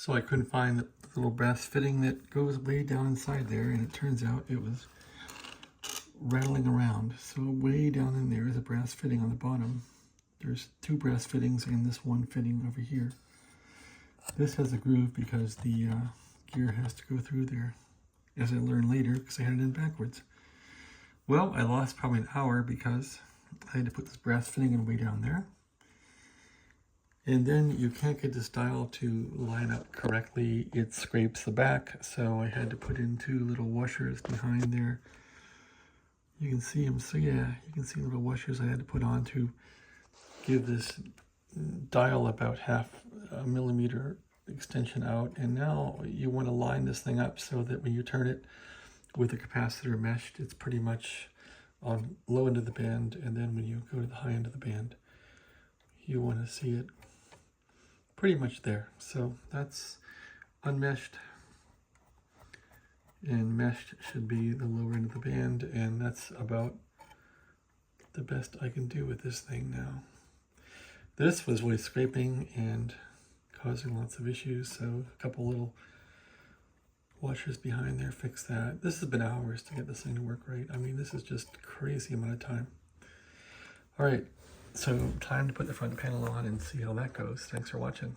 So I couldn't find the little brass fitting that goes way down inside there, and it turns out it was rattling around. So way down in there is a brass fitting on the bottom. There's 2 brass fittings and this one fitting over here. This has a groove because the gear has to go through there, as I learned later, because I had it in backwards. Well, I lost probably an hour because I had to put this brass fitting in way down there. And then you can't get this dial to line up correctly. It scrapes the back, so I had to put in 2 little washers behind there. You can see them, so yeah, you can see little washers I had to put on to give this dial about half a millimeter extension out. And now you want to line this thing up so that when you turn it with the capacitor meshed, it's pretty much on low end of the band, and then when you go to the high end of the band, you want to see it pretty much there. So that's unmeshed, and meshed should be the lower end of the band, and that's about the best I can do with this thing now. This was really scraping and causing lots of issues, so a couple little washers behind there fix that. This has been hours to get this thing to work right. I mean, this is just crazy amount of time. All right, so time to put the front panel on and see how that goes. Thanks for watching.